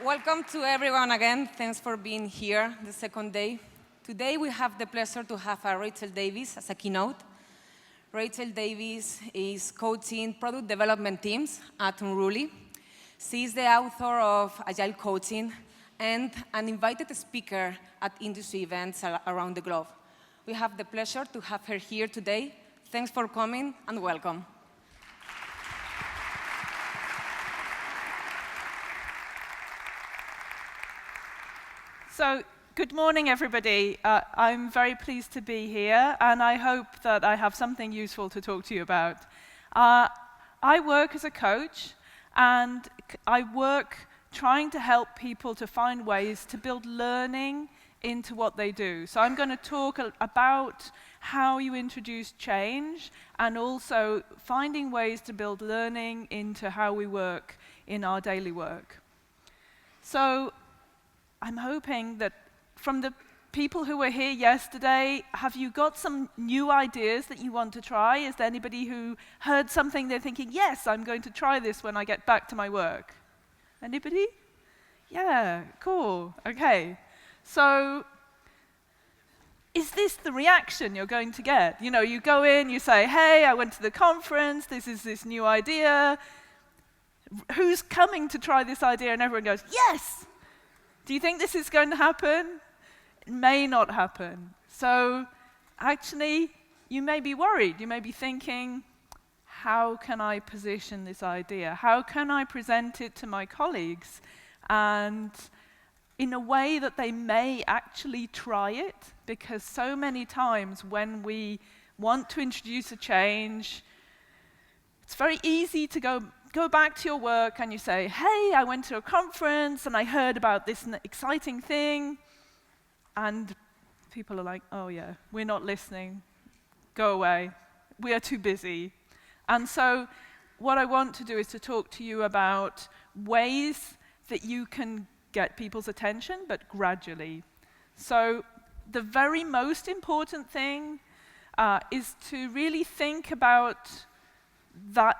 Welcome to everyone again. Thanks for being here the second day. Today we have the pleasure to have Rachel Davies as a keynote. Rachel Davies is coaching product development teams at Unruly. She is the author of Agile Coaching and an invited speaker at industry events around the globe. We have the pleasure to have her here today. Thanks for coming and welcome. So, good morning, everybody. I'm very pleased to be here, and I hope that I have something useful to talk to you about. I work as a coach, and I work trying to help people to find ways to build learning into what they do. So I'm going to talk about how you introduce change, and also finding ways to build learning into how we work in our daily work. So, I'm hoping that from the people who were here yesterday, have you got some new ideas that you want to try? Is there anybody who heard something they're thinking, yes, I'm going to try this when I get back to my work? Anybody? Yeah, cool, okay. So, is this the reaction you're going to get? You know, you go in, you say, hey, I went to the conference, this is this new idea. Who's coming to try this idea? And everyone goes, yes! Do you think this is going to happen? It may not happen. So actually, you may be worried. You may be thinking, how can I position this idea? How can I present it to my colleagues? And in a way that they may actually try it, because so many times when we want to introduce a change, it's very easy to go back to your work and you say, hey, I went to a conference and I heard about this exciting thing. And people are like, oh yeah, we're not listening. Go away. We are too busy. And so what I want to do is to talk to you about ways that you can get people's attention, but gradually. So the very most important thing is to really think about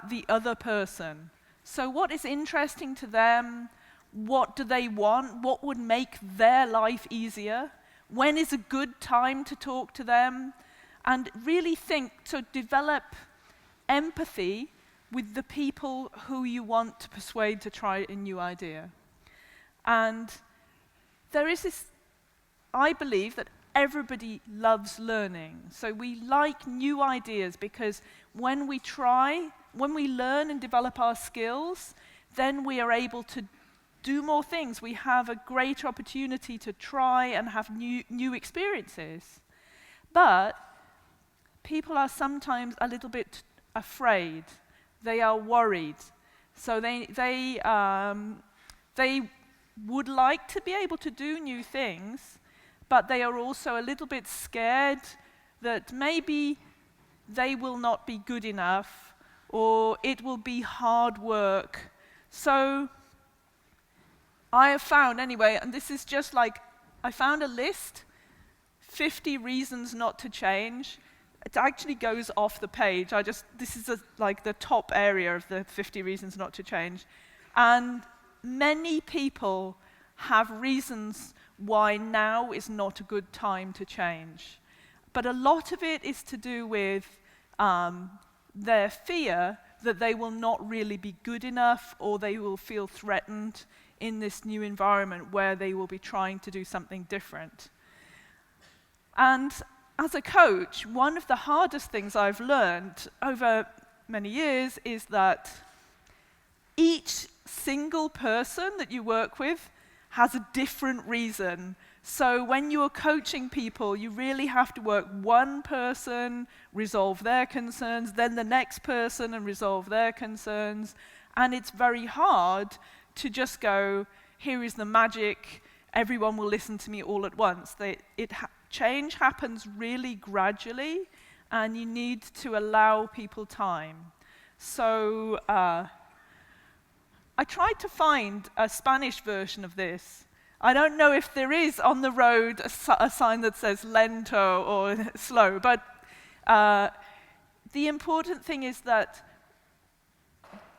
the other person. So what is interesting to them? What do they want? What would make their life easier? When is a good time to talk to them? And really think to develop empathy with the people who you want to persuade to try a new idea. And there is this, I believe that everybody loves learning. So we like new ideas because when we learn and develop our skills, then we are able to do more things. We have a greater opportunity to try and have new experiences. But people are sometimes a little bit afraid. They are worried. So they would like to be able to do new things, but they are also a little bit scared that maybe they will not be good enough, or it will be hard work. So I have found, anyway, and this is just like, I found a list, 50 reasons not to change. It actually goes off the page. This is like the top area of the 50 reasons not to change. And many people have reasons why now is not a good time to change. But a lot of it is to do with their fear that they will not really be good enough, or they will feel threatened in this new environment where they will be trying to do something different. And as a coach, one of the hardest things I've learned over many years is that each single person that you work with has a different reason. So when you're coaching people, you really have to work one person, resolve their concerns, then the next person and resolve their concerns. And it's very hard to just go, here is the magic, everyone will listen to me all at once. Change happens really gradually, and you need to allow people time. So I tried to find a Spanish version of this. I don't know if there is on the road a sign that says lento or slow, but the important thing is that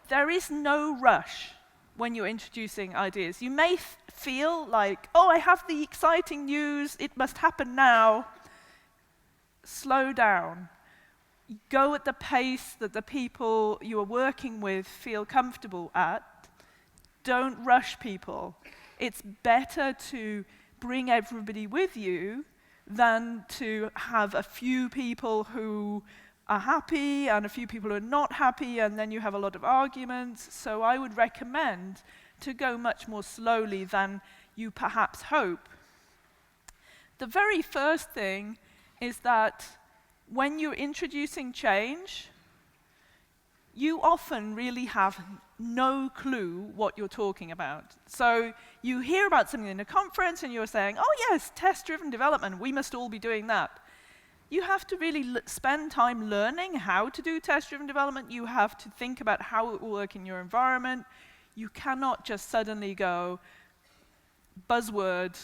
there is no rush. when you're introducing ideas. You may feel like, oh, I have the exciting news, it must happen now. Slow down. Go at the pace that the people you are working with feel comfortable at. Don't rush people. It's better to bring everybody with you than to have a few people who are happy and a few people who are not happy, and then you have a lot of arguments. So I would recommend to go much more slowly than you perhaps hope. The very first thing is that when you're introducing change, you often really have no clue what you're talking about. So you hear about something in a conference and you're saying, oh yes, test-driven development, we must all be doing that. You have to really spend time learning how to do test-driven development. You have to think about how it will work in your environment. You cannot just suddenly go, buzzword,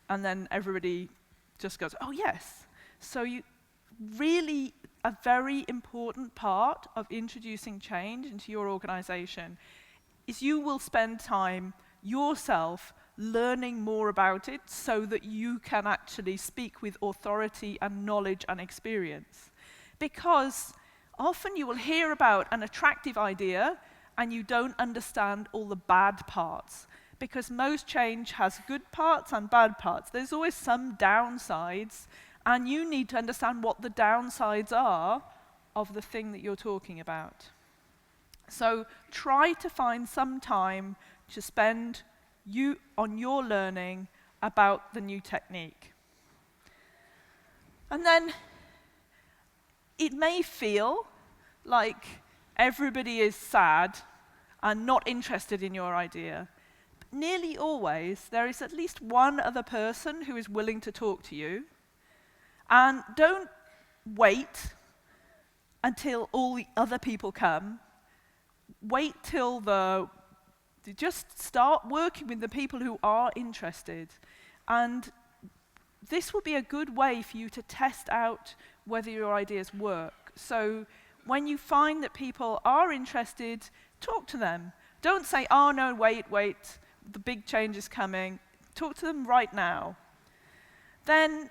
and then everybody just goes, oh yes. So really a very important part of introducing change into your organization is you will spend time yourself learning more about it so that you can actually speak with authority and knowledge and experience. Because often you will hear about an attractive idea and you don't understand all the bad parts. Because most change has good parts and bad parts. There's always some downsides, and you need to understand what the downsides are of the thing that you're talking about. So try to find some time to spend on your learning about the new technique. And then it may feel like everybody is sad and not interested in your idea. But nearly always, there is at least one other person who is willing to talk to you. And don't wait until all the other people come. Wait till just start working with the people who are interested. And this will be a good way for you to test out whether your ideas work. So when you find that people are interested, talk to them. Don't say, oh no, wait, the big change is coming. Talk to them right now. Then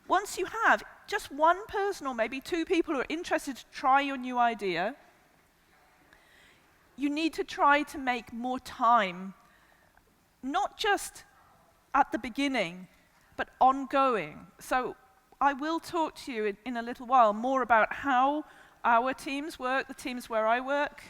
once you have just one person or maybe two people who are interested to try your new idea, you need to try to make more time, not just at the beginning, but ongoing. So I will talk to you in a little while more about how our teams work, the teams where I work,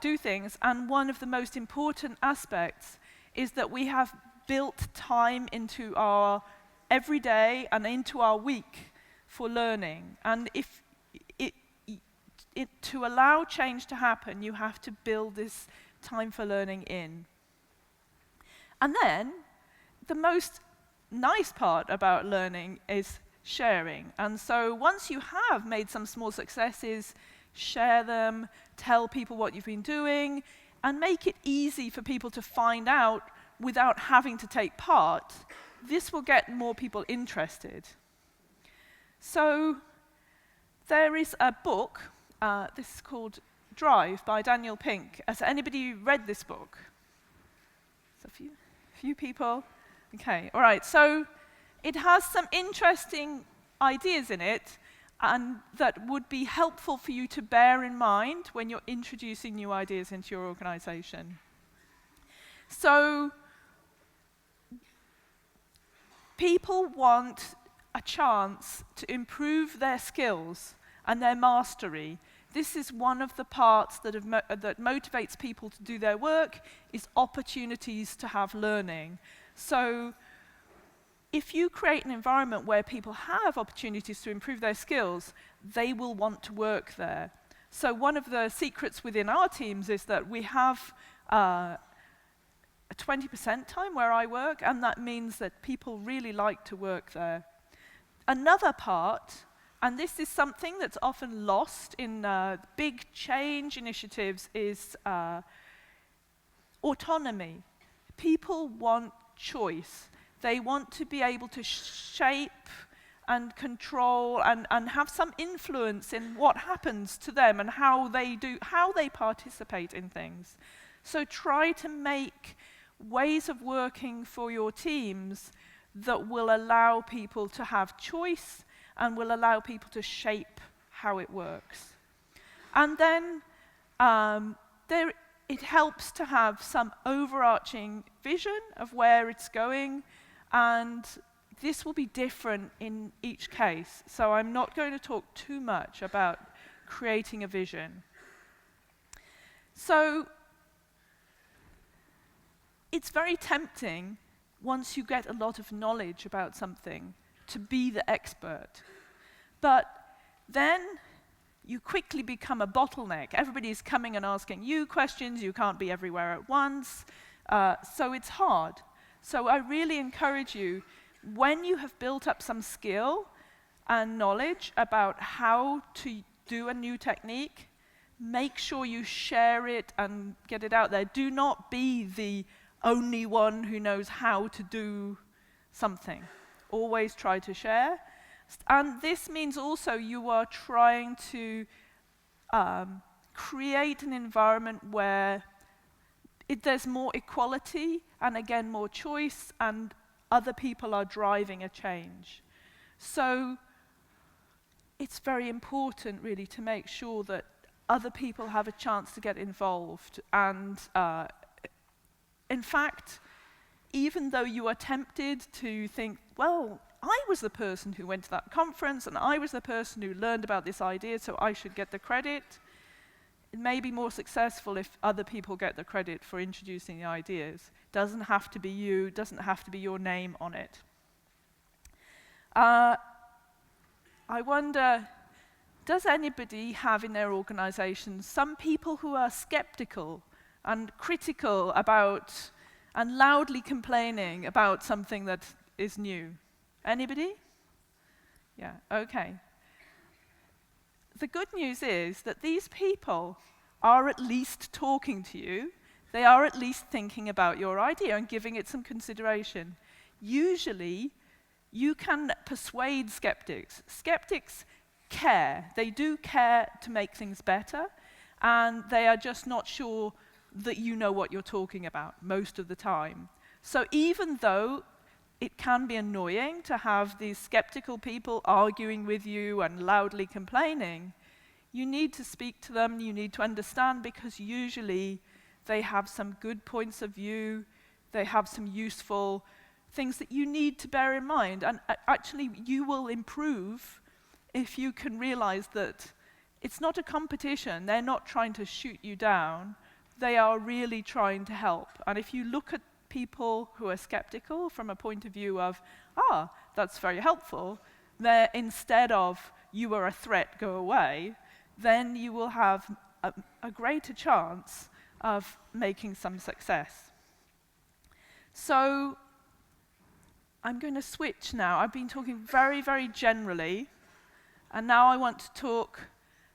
do things. And one of the most important aspects is that we have built time into our every day and into our week for learning. And if to allow change to happen, you have to build this time for learning in. And then the most nice part about learning is sharing. And so once you have made some small successes, share them, tell people what you've been doing, and make it easy for people to find out without having to take part. This will get more people interested. So there is a book, this is called Drive by Daniel Pink. Has anybody read this book? So a few people. Okay, all right. So it has some interesting ideas in it and that would be helpful for you to bear in mind when you're introducing new ideas into your organization. So people want a chance to improve their skills and their mastery. This is one of the parts that motivates people to do their work, is opportunities to have learning. So if you create an environment where people have opportunities to improve their skills, they will want to work there. So one of the secrets within our teams is that we have a 20% time where I work, and that means that people really like to work there. Another part, and this is something that's often lost in big change initiatives, is autonomy. People want choice. They want to be able to shape and control and have some influence in what happens to them and how they participate in things. So try to make ways of working for your teams that will allow people to have choice and will allow people to shape how it works. And then it helps to have some overarching vision of where it's going, and this will be different in each case. So I'm not going to talk too much about creating a vision. So it's very tempting, once you get a lot of knowledge about something, to be the expert. But then you quickly become a bottleneck. Everybody's coming and asking you questions. You can't be everywhere at once. So it's hard. So I really encourage you, when you have built up some skill and knowledge about how to do a new technique, make sure you share it and get it out there. Do not be the only one who knows how to do something. Always try to share. And this means also you are trying to create an environment where there's more equality and, again, more choice, and other people are driving a change. So it's very important, really, to make sure that other people have a chance to get involved. And in fact, even though you are tempted to think, well, I was the person who went to that conference, and I was the person who learned about this idea, so I should get the credit. It may be more successful if other people get the credit for introducing the ideas. Doesn't have to be you, doesn't have to be your name on it. I wonder, does anybody have in their organization some people who are skeptical and critical about and loudly complaining about something that is new? Anybody? Yeah, okay. The good news is that these people are at least talking to you. They are at least thinking about your idea and giving it some consideration. Usually, you can persuade skeptics. Skeptics care. They do care to make things better, and they are just not sure that you know what you're talking about most of the time. So even though it can be annoying to have these skeptical people arguing with you and loudly complaining, you need to speak to them, you need to understand, because usually they have some good points of view, they have some useful things that you need to bear in mind. And actually, you will improve if you can realize that it's not a competition. They're not trying to shoot you down. They are really trying to help. And if you look at people who are skeptical from a point of view of, that's very helpful, they're, instead of, you are a threat, go away, then you will have a greater chance of making some success. So I'm going to switch now. I've been talking very, very generally, and now I want to talk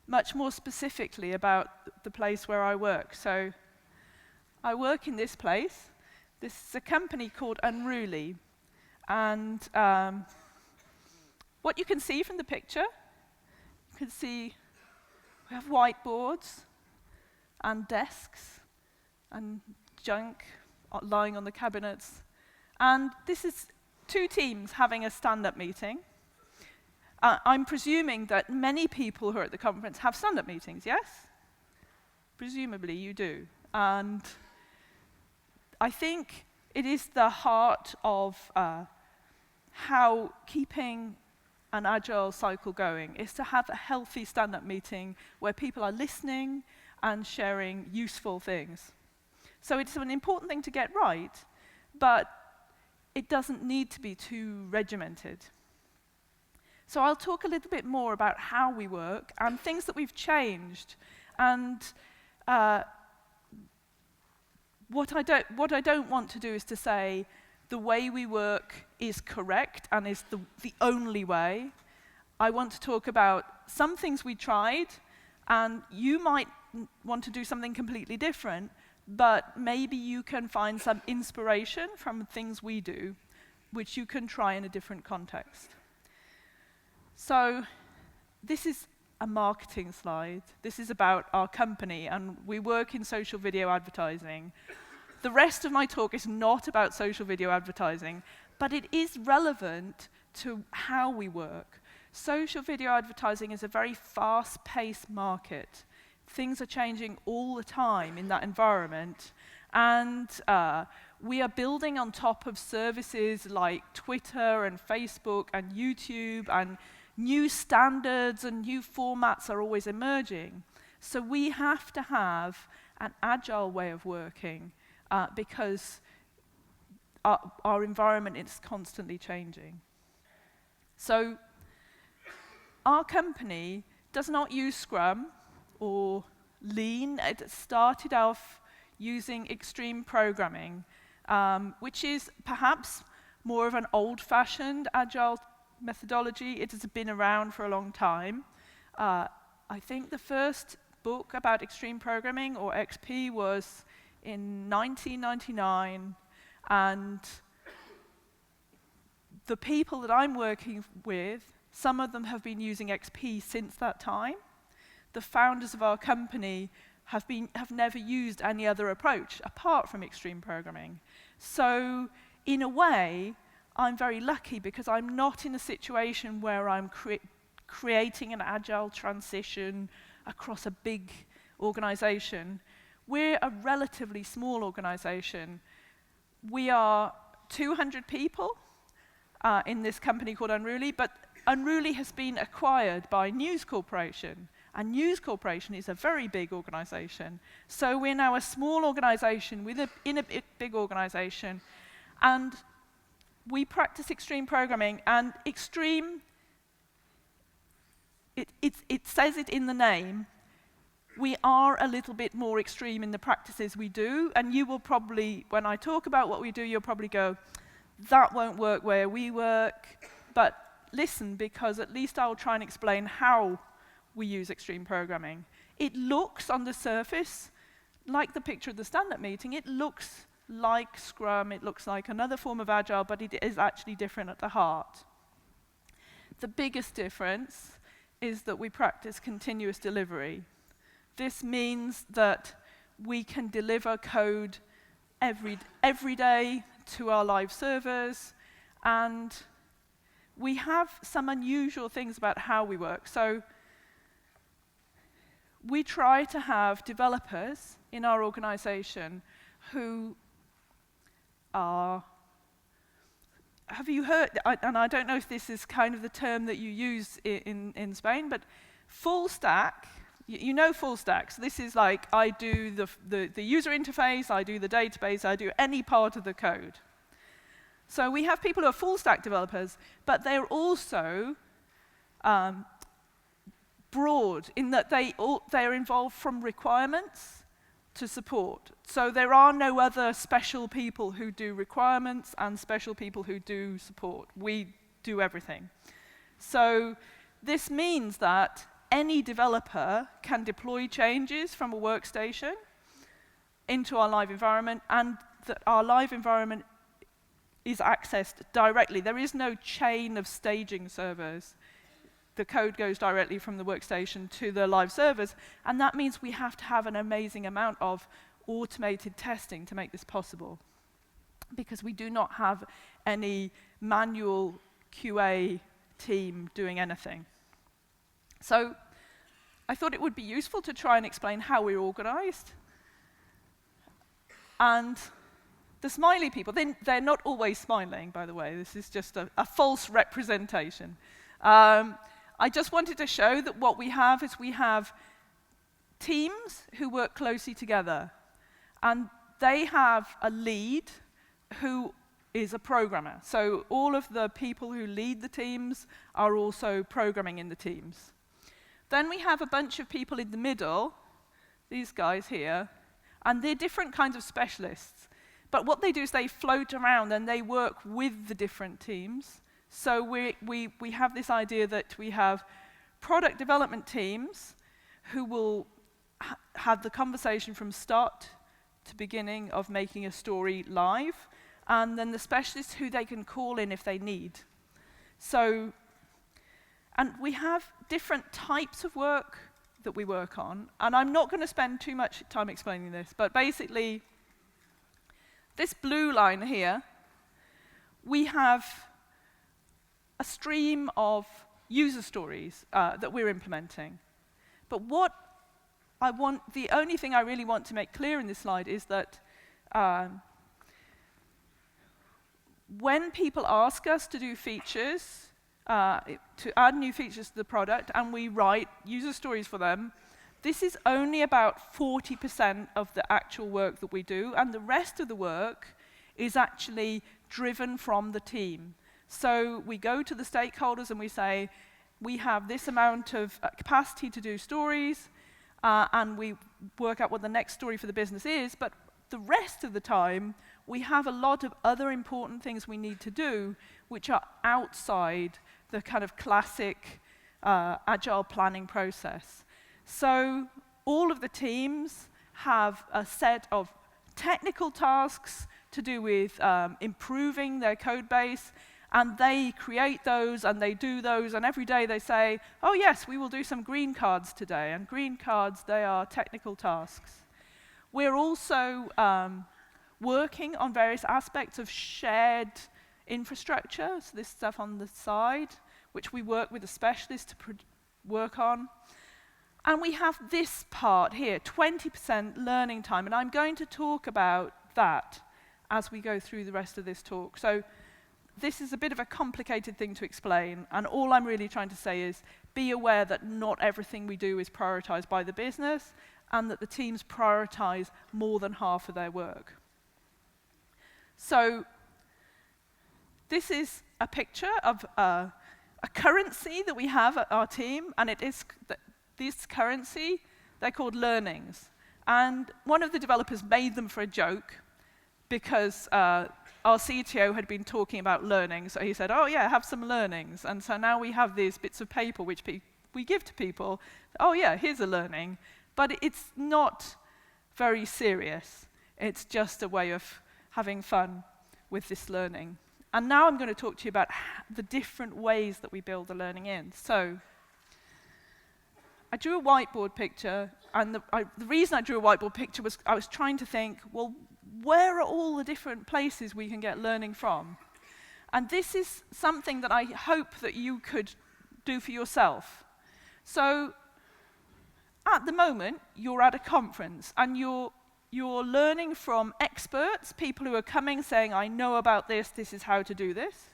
much more specifically about the place where I work. So I work in this place. This is a company called Unruly. And what you can see from the picture, you can see we have whiteboards and desks and junk lying on the cabinets. And this is two teams having a stand-up meeting. I'm presuming that many people who are at the conference have stand-up meetings, yes? Presumably you do. And I think it is the heart of how keeping an agile cycle going is to have a healthy stand-up meeting where people are listening and sharing useful things. So it's an important thing to get right, but it doesn't need to be too regimented. So I'll talk a little bit more about how we work and things that we've changed. And what I don't want to do is to say the way we work is correct and is the only way. I want to talk about some things we tried, and you might want to do something completely different, but maybe you can find some inspiration from things we do, which you can try in a different context. So this is a marketing slide. This is about our company, and we work in social video advertising. The rest of my talk is not about social video advertising, but it is relevant to how we work. Social video advertising is a very fast-paced market. Things are changing all the time in that environment, and we are building on top of services like Twitter and Facebook and YouTube, and new standards and new formats are always emerging. So we have to have an agile way of working because our environment is constantly changing. So our company does not use Scrum or Lean. It started off using extreme programming, which is perhaps more of an old-fashioned agile methodology. It has been around for a long time. I think the first book about extreme programming, or XP, was in 1999, and the people that I'm working with, some of them have been using XP since that time. The founders of our company have never used any other approach apart from extreme programming. So in a way, I'm very lucky because I'm not in a situation where I'm creating an agile transition across a big organization. We're a relatively small organization. We are 200 people in this company called Unruly, but Unruly has been acquired by News Corporation, and News Corporation is a very big organization. So we're now a small organization in a big organization, and we practice extreme programming, and extreme, it says it in the name. We are a little bit more extreme in the practices we do, and you will probably, when I talk about what we do, you'll probably go, that won't work where we work. But listen, because at least I'll try and explain how we use extreme programming. It looks on the surface like the picture of the stand-up meeting. It looks like Scrum, it looks like another form of Agile, but it is actually different at the heart. The biggest difference is that we practice continuous delivery. This means that we can deliver code every day to our live servers, and we have some unusual things about how we work. So we try to have developers in our organization who are, have you heard, and I don't know if this is kind of the term that you use in Spain, but full stack, you know full stack. So this is like, I do the user interface, I do the database, I do any part of the code. So we have people who are full stack developers, but they're also broad in that they are involved from requirements to support. So there are no other special people who do requirements and special people who do support. We do everything. So this means that any developer can deploy changes from a workstation into our live environment, and that our live environment is accessed directly. There is no chain of staging servers. The code goes directly from the workstation to the live servers, and that means we have to have an amazing amount of automated testing to make this possible, because we do not have any manual QA team doing anything. So I thought it would be useful to try and explain how we're organized. And the smiley people, they're not always smiling, by the way. This is just a false representation. I just wanted to show that what we have is we have teams who work closely together. And they have a lead who is a programmer. So all of the people who lead the teams are also programming in the teams. Then we have a bunch of people in the middle, these guys here, and they're different kinds of specialists. But what they do is they float around and they work with the different teams. So we have this idea that we have product development teams who will have the conversation from start to beginning of making a story live, and then the specialists who they can call in if they need. So, And we have different types of work that we work on. And I'm not going to spend too much time explaining this, but basically, this blue line here, we have a stream of user stories that we're implementing. But the only thing I really want to make clear in this slide is that when people ask us to do features, to add new features to the product, and we write user stories for them, this is only about 40% of the actual work that we do, and the rest of the work is actually driven from the team. So we go to the stakeholders and we say, we have this amount of capacity to do stories, and we work out what the next story for the business is, but the rest of the time, we have a lot of other important things we need to do, which are outside the kind of classic agile planning process. So all of the teams have a set of technical tasks to do with improving their code base, and they create those and they do those, and every day they say, oh yes, we will do some green cards today, and green cards, they are technical tasks. We're also working on various aspects of shared infrastructure, so this stuff on the side, which we work with a specialist to work on. And we have this part here, 20% learning time, and I'm going to talk about that as we go through the rest of this talk. So this is a bit of a complicated thing to explain, and all I'm really trying to say is be aware that not everything we do is prioritized by the business, and that the teams prioritize more than half of their work. So this is a picture of a currency that we have at our team, and it is this currency, they're called learnings. And one of the developers made them for a joke because our CTO had been talking about learning, so he said, oh yeah, have some learnings. And so now we have these bits of paper which we give to people. Oh yeah, here's a learning. But it's not very serious. It's just a way of having fun with this learning. And now I'm going to talk to you about the different ways that we build the learning in. So I drew a whiteboard picture, and the reason I drew a whiteboard picture was I was trying to think, well, where are all the different places we can get learning from? And this is something that I hope that you could do for yourself. So at the moment, you're at a conference, and you're learning from experts, people who are coming saying, I know about this, this is how to do this.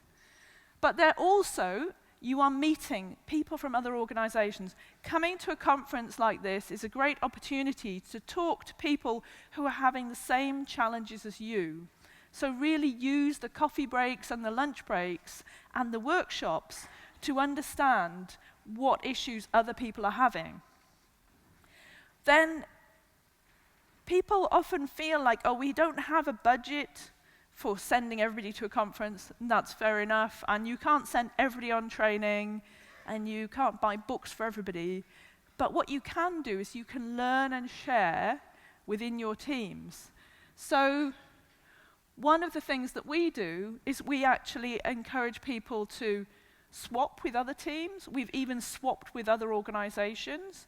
But they're also, you are meeting people from other organizations. Coming to a conference like this is a great opportunity to talk to people who are having the same challenges as you. So really use the coffee breaks and the lunch breaks and the workshops to understand what issues other people are having. Then people often feel like, oh, we don't have a budget for sending everybody to a conference, and that's fair enough, and you can't send everybody on training, and you can't buy books for everybody. But what you can do is you can learn and share within your teams. So one of the things that we do is we actually encourage people to swap with other teams. We've even swapped with other organizations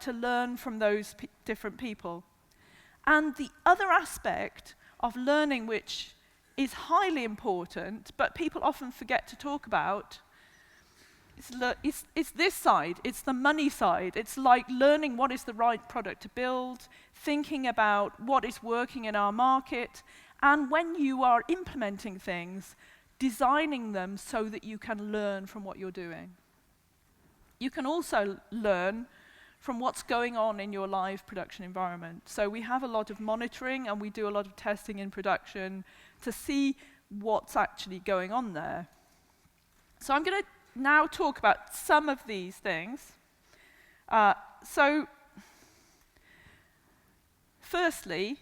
to learn from those different people. And the other aspect of learning, which is highly important, but people often forget to talk about, it's this side, it's the money side. It's like learning what is the right product to build, thinking about what is working in our market, and when you are implementing things, designing them so that you can learn from what you're doing. You can also learn from what's going on in your live production environment. So we have a lot of monitoring, and we do a lot of testing in production to see what's actually going on there. So I'm going to now talk about some of these things. So firstly,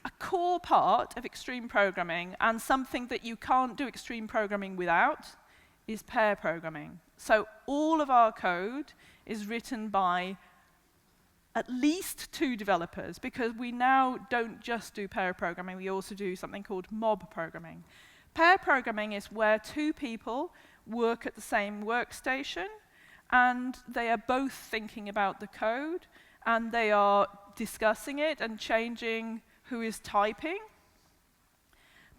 a core part of extreme programming, and something that you can't do extreme programming without, is pair programming. So all of our code is written by at least 2 developers, because we now don't just do pair programming, we also do something called mob programming. Pair programming is where 2 people work at the same workstation, and they are both thinking about the code, and they are discussing it and changing who is typing.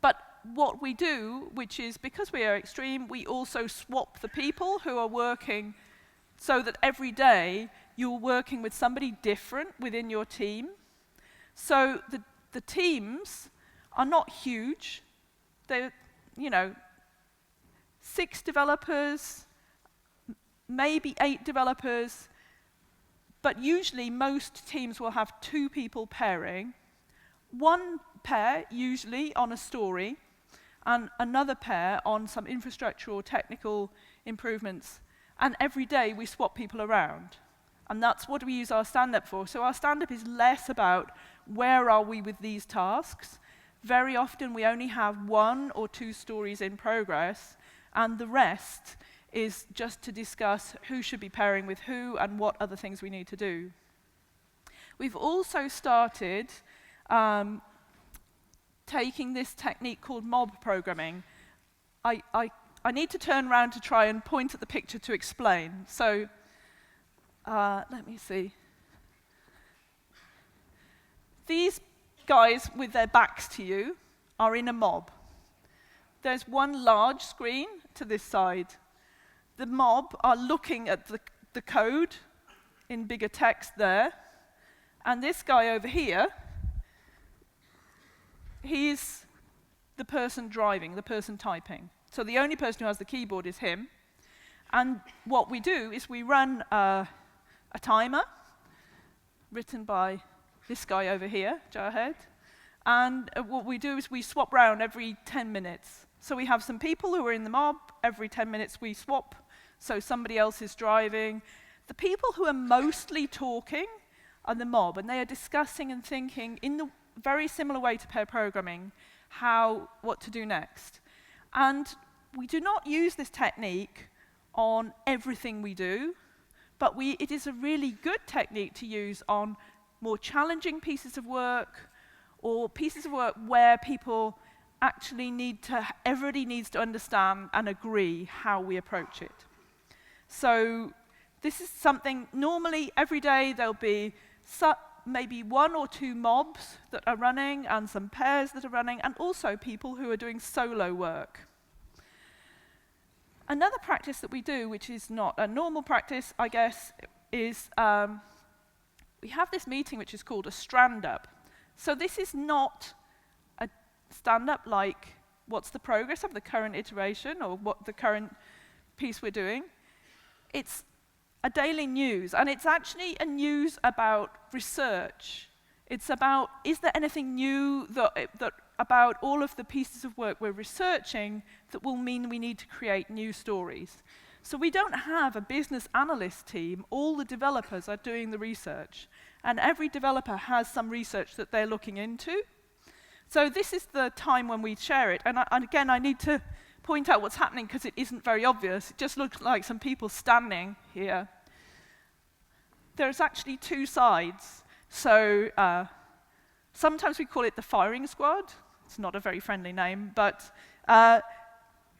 But what we do, which is, because we are extreme, we also swap the people who are working so that every day you're working with somebody different within your team. So the teams are not huge. They're, 6 developers, maybe 8 developers, but usually most teams will have 2 people pairing. 1 pair usually on a story, and another pair on some infrastructure or technical improvements. And every day we swap people around. And that's what we use our stand-up for. So our stand-up is less about where are we with these tasks. Very often we only have 1 or 2 stories in progress, and the rest is just to discuss who should be pairing with who and what other things we need to do. We've also started taking this technique called mob programming. I need to turn around to try and point at the picture to explain. So let me see. These guys with their backs to you are in a mob. There's one large screen to this side. The mob are looking at the code in bigger text there. And this guy over here, he's the person driving, the person typing. So the only person who has the keyboard is him. And what we do is we run a timer written by this guy over here, Jarhead. And what we do is we swap round every 10 minutes. So we have some people who are in the mob. Every 10 minutes we swap, so somebody else is driving. The people who are mostly talking are the mob, and they are discussing and thinking in the very similar way to pair programming, what to do next. And we do not use this technique on everything we do, but it is a really good technique to use on more challenging pieces of work, or pieces of work where people actually everybody needs to understand and agree how we approach it. So this is something, normally every day there'll be maybe 1 or 2 mobs that are running and some pairs that are running, and also people who are doing solo work. Another practice that we do, which is not a normal practice, I guess, is we have this meeting which is called a strand-up. So this is not a stand-up like what's the progress of the current iteration or what the current piece we're doing. It's a daily news, and it's actually a news about research. It's about, is there anything new that about all of the pieces of work we're researching that will mean we need to create new stories? So we don't have a business analyst team. All the developers are doing the research, and every developer has some research that they're looking into. So this is the time when we share it, and again, I need to point out what's happening because it isn't very obvious. It just looks like some people standing here. There's actually 2 sides. So sometimes we call it the firing squad. It's not a very friendly name, but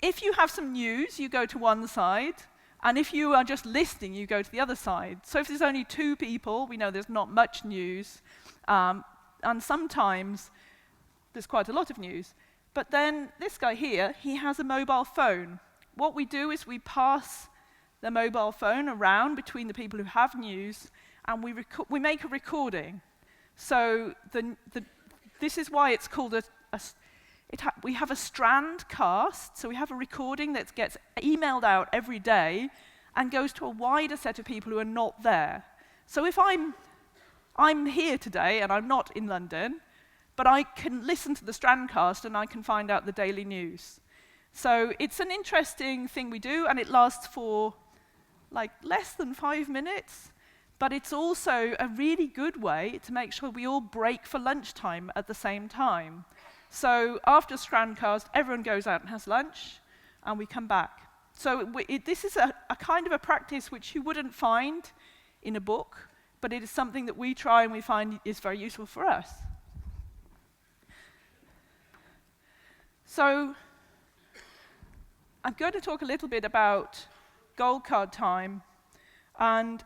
if you have some news, you go to one side, and if you are just listening, you go to the other side. So if there's only 2 people, we know there's not much news, and sometimes there's quite a lot of news. But then this guy here, he has a mobile phone. What we do is we pass the mobile phone around between the people who have news, and we make a recording. So this is why it's called we have a strand cast, so we have a recording that gets emailed out every day and goes to a wider set of people who are not there. So if I'm here today and I'm not in London, but I can listen to the Strandcast and I can find out the daily news. So it's an interesting thing we do, and it lasts for like less than 5 minutes, but it's also a really good way to make sure we all break for lunchtime at the same time. So after Strandcast, everyone goes out and has lunch, and we come back. So this is a kind of a practice which you wouldn't find in a book, but it is something that we try and we find is very useful for us. So I'm going to talk a little bit about gold card time, And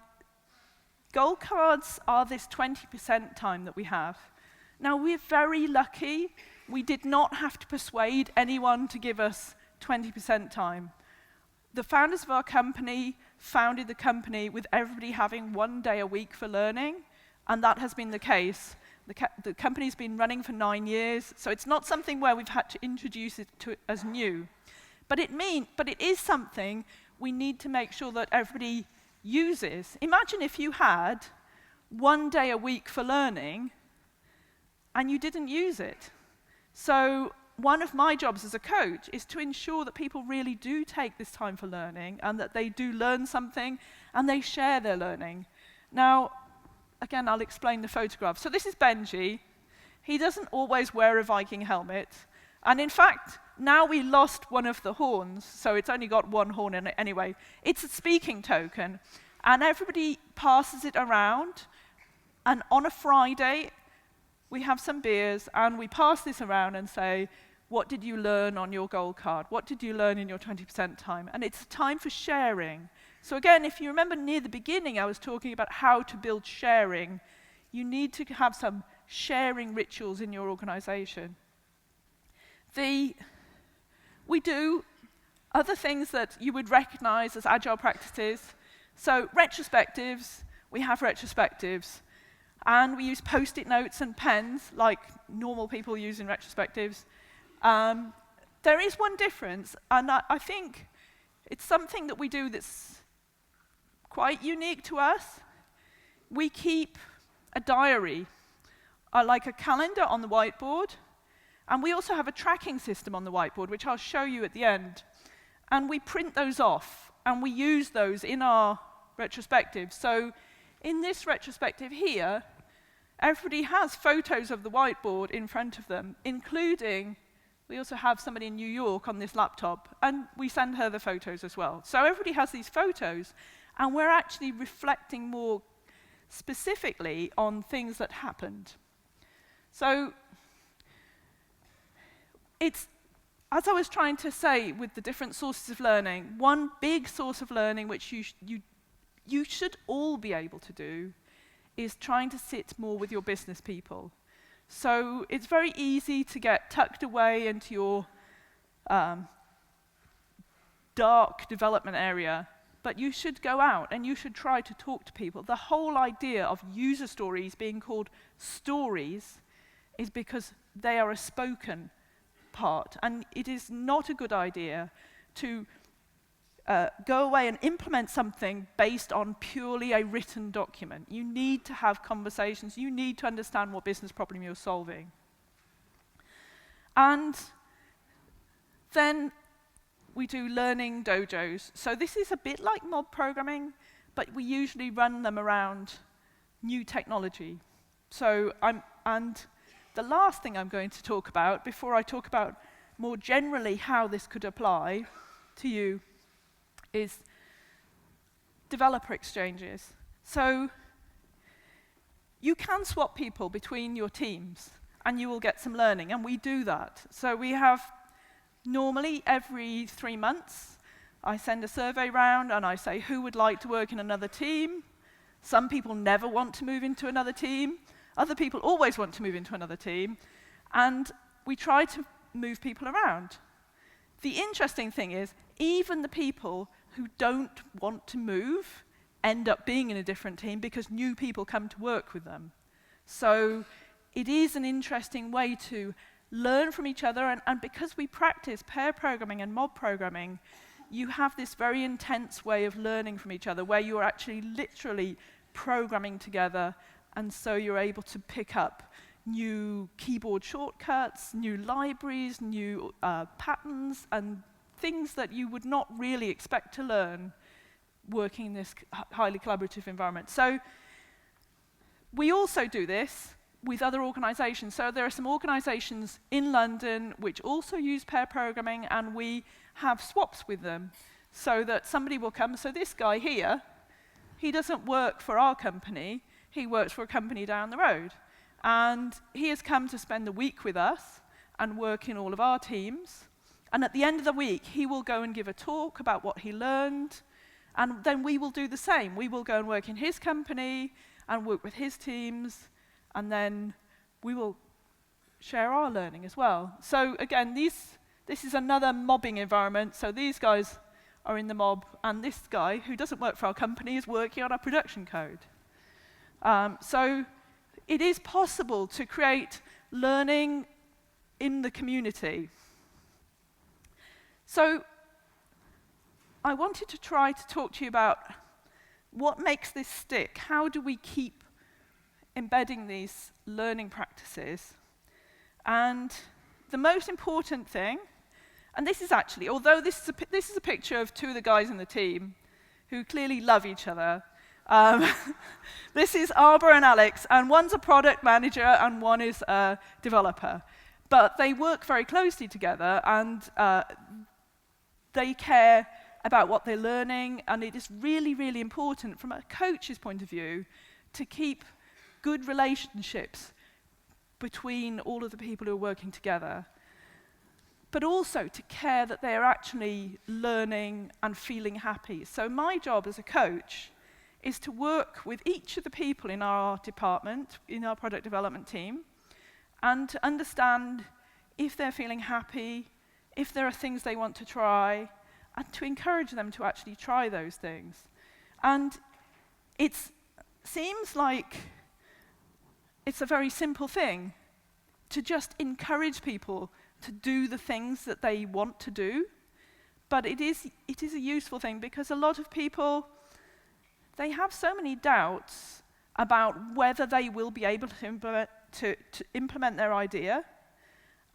gold cards are this 20% time that we have. Now, we're very lucky. We did not have to persuade anyone to give us 20% time. The founders of our company founded the company with everybody having 1 day a week for learning, and that has been the case. The company's been running for 9 years, so it's not something where we've had to introduce it as new. But it is something we need to make sure that everybody uses. Imagine if you had 1 day a week for learning and you didn't use it. So one of my jobs as a coach is to ensure that people really do take this time for learning and that they do learn something and they share their learning. Now, again, I'll explain the photograph. So this is Benji. He doesn't always wear a Viking helmet. And in fact, now we lost one of the horns, so it's only got one horn in it anyway. It's a speaking token, and everybody passes it around. And on a Friday, we have some beers, and we pass this around and say, what did you learn on your gold card? What did you learn in your 20% time? And it's a time for sharing. So again, if you remember near the beginning, I was talking about how to build sharing. You need to have some sharing rituals in your organization. We do other things that you would recognize as agile practices. So retrospectives, we have retrospectives. And we use post-it notes and pens, like normal people use in retrospectives. There is one difference, and I think it's something that we do that's quite unique to us. We keep a diary, like a calendar on the whiteboard, and we also have a tracking system on the whiteboard, which I'll show you at the end. And we print those off, and we use those in our retrospective. So in this retrospective here, everybody has photos of the whiteboard in front of them, including, we also have somebody in New York on this laptop, and we send her the photos as well. So everybody has these photos, and we're actually reflecting more specifically on things that happened. So it's, as I was trying to say with the different sources of learning, one big source of learning which you should all be able to do is trying to sit more with your business people. So it's very easy to get tucked away into your dark development area, but you should go out and you should try to talk to people. The whole idea of user stories being called stories is because they are a spoken part, and it is not a good idea to go away and implement something based on purely a written document. You need to have conversations. You need to understand what business problem you're solving. And then we do learning dojos. So this is a bit like mob programming, but we usually run them around new technology. So and the last thing I'm going to talk about, before I talk about more generally how this could apply to you, is developer exchanges. So you can swap people between your teams, and you will get some learning, and we do that. So we have, normally every 3 months, I send a survey round, and I say, who would like to work in another team? Some people never want to move into another team. Other people always want to move into another team. And we try to move people around. The interesting thing is, even the people who don't want to move end up being in a different team because new people come to work with them. So it is an interesting way to learn from each other, and because we practice pair programming and mob programming, you have this very intense way of learning from each other where you are actually literally programming together, and so you're able to pick up new keyboard shortcuts, new libraries, new patterns, and things that you would not really expect to learn working in this highly collaborative environment. So we also do this with other organizations. So there are some organizations in London which also use pair programming, and we have swaps with them so that somebody will come. So this guy here, he doesn't work for our company, he works for a company down the road. And he has come to spend the week with us and work in all of our teams. And at the end of the week, he will go and give a talk about what he learned, And then we will do the same. We will go and work in his company and work with his teams, and then we will share our learning as well. So again, this is another mobbing environment. So these guys are in the mob, and this guy, who doesn't work for our company, is working on our production code. So it is possible to create learning in the community. So I wanted to try to talk to you about what makes this stick. How do we keep embedding these learning practices? And the most important thing, and this is actually, although this is a picture of two of the guys in the team who clearly love each other. This is Arbor and Alex, and one's a product manager and one is a developer. But they work very closely together, and they care about what they're learning, and it is really, really important from a coach's point of view to keep good relationships between all of the people who are working together, but also to care that they're actually learning and feeling happy. So my job as a coach is to work with each of the people in our department, in our product development team, and to understand if they're feeling happy, if there are things they want to try, and to encourage them to actually try those things. And it seems like it's a very simple thing to just encourage people to do the things that they want to do, but it is a useful thing because a lot of people, they have so many doubts about whether they will be able to implement their idea,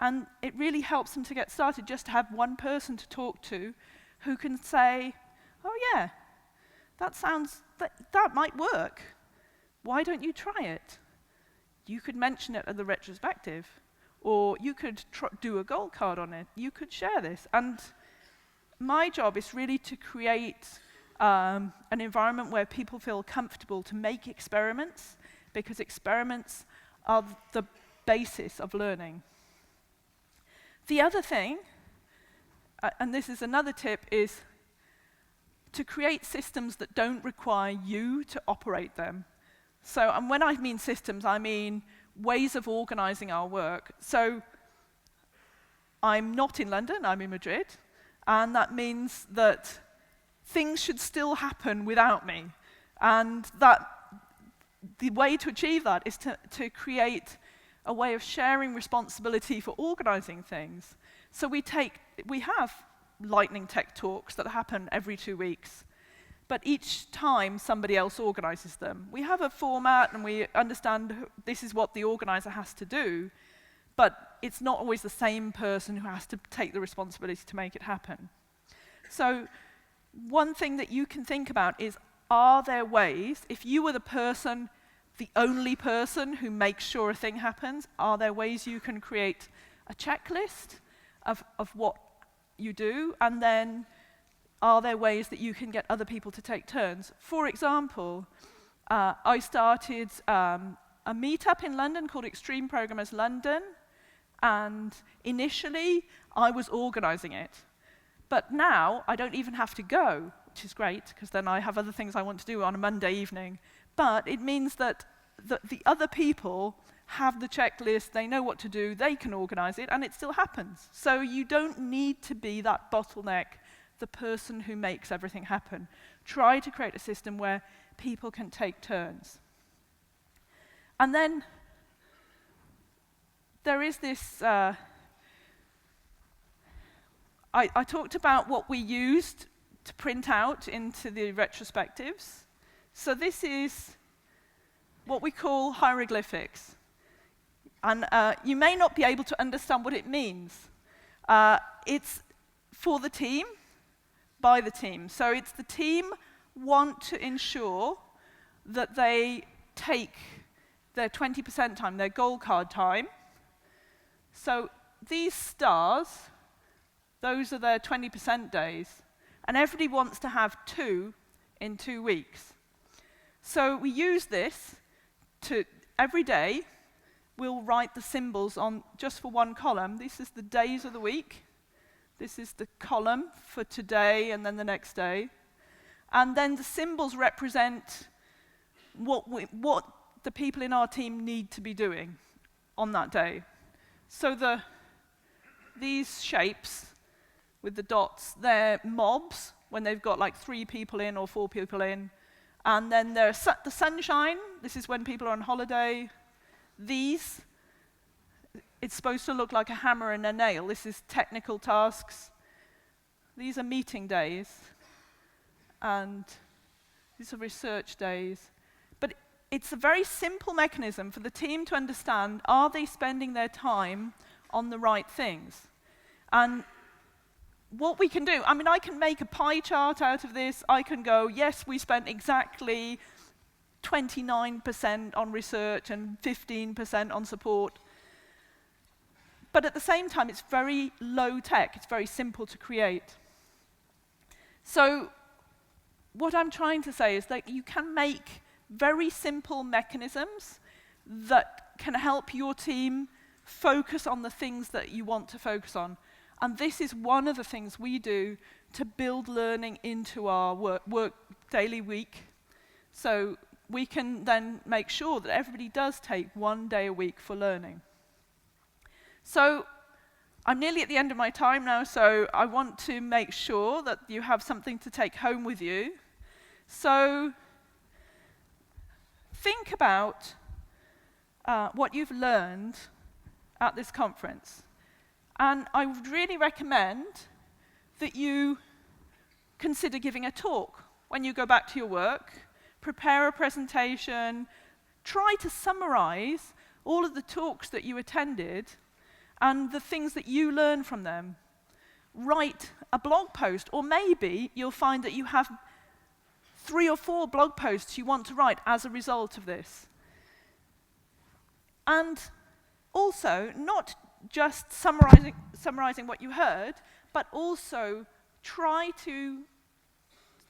and it really helps them to get started just to have one person to talk to who can say, oh yeah, that might work. Why don't you try it? You could mention it at the retrospective, or you could do a gold card on it. You could share this. And my job is really to create an environment where people feel comfortable to make experiments, because experiments are the basis of learning. The other thing, and this is another tip, is to create systems that don't require you to operate them. So, and when I mean systems, I mean ways of organizing our work. So, I'm not in London, I'm in Madrid, and that means that things should still happen without me. And that the way to achieve that is to create a way of sharing responsibility for organizing things. So we have lightning tech talks that happen every 2 weeks, but each time somebody else organizes them. We have a format and we understand this is what the organizer has to do, but it's not always the same person who has to take the responsibility to make it happen. So one thing that you can think about is, are there ways, if you were the only person who makes sure a thing happens, are there ways you can create a checklist of what you do, and then are there ways that you can get other people to take turns? For example, I started a meetup in London called Extreme Programmers London, and initially I was organizing it. But now I don't even have to go, which is great, because then I have other things I want to do on a Monday evening. But it means that the other people have the checklist, they know what to do, they can organize it, and it still happens. So you don't need to be that bottleneck, the person who makes everything happen. Try to create a system where people can take turns. And then there is this, I talked about what we used to print out into the retrospectives. So this is what we call hieroglyphics. And you may not be able to understand what it means. It's for the team, by the team. So it's the team want to ensure that they take their 20% time, their goal card time. So these stars, those are their 20% days. And everybody wants to have 2 in 2 weeks. So we use this to, every day, we'll write the symbols on just for one column. This is the days of the week. This is the column for today and then the next day. And then the symbols represent what the people in our team need to be doing on that day. So these shapes with the dots, they're mobs, when they've got like 3 people in or 4 people in. And then there's the sunshine, this is when people are on holiday. These, it's supposed to look like a hammer and a nail. This is technical tasks. These are meeting days. And these are research days. But it's a very simple mechanism for the team to understand, are they spending their time on the right things? And what we can do, I mean, I can make a pie chart out of this. I can go, yes, we spent exactly 29% on research and 15% on support. But at the same time, it's very low tech. It's very simple to create. So what I'm trying to say is that you can make very simple mechanisms that can help your team focus on the things that you want to focus on. And this is one of the things we do to build learning into our work daily week. So we can then make sure that everybody does take 1 day a week for learning. So I'm nearly at the end of my time now, so I want to make sure that you have something to take home with you. So think about what you've learned at this conference. And I would really recommend that you consider giving a talk when you go back to your work. Prepare a presentation. Try to summarize all of the talks that you attended and the things that you learn from them. Write a blog post, or maybe you'll find that you have 3 or 4 blog posts you want to write as a result of this. And also, not just summarizing what you heard, but also try to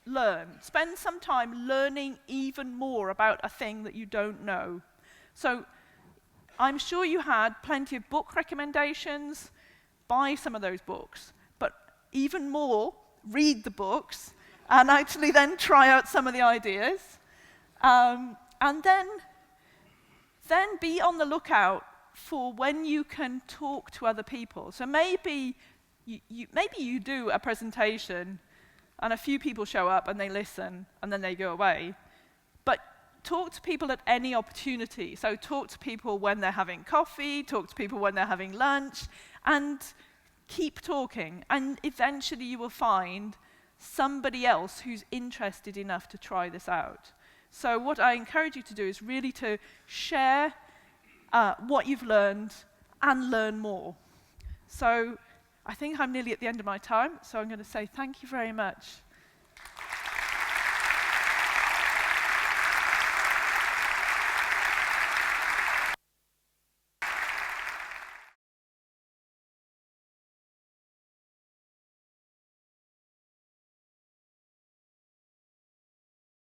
learn. Spend some time learning even more about a thing that you don't know. So I'm sure you had plenty of book recommendations. Buy some of those books. But even more, read the books and actually then try out some of the ideas. And then be on the lookout for when you can talk to other people. So maybe you do a presentation and a few people show up and they listen and then they go away. But talk to people at any opportunity. So talk to people when they're having coffee, talk to people when they're having lunch, and keep talking. And eventually you will find somebody else who's interested enough to try this out. So what I encourage you to do is really to share what you've learned and learn more. So I think I'm nearly at the end of my time, so I'm going to say thank you very much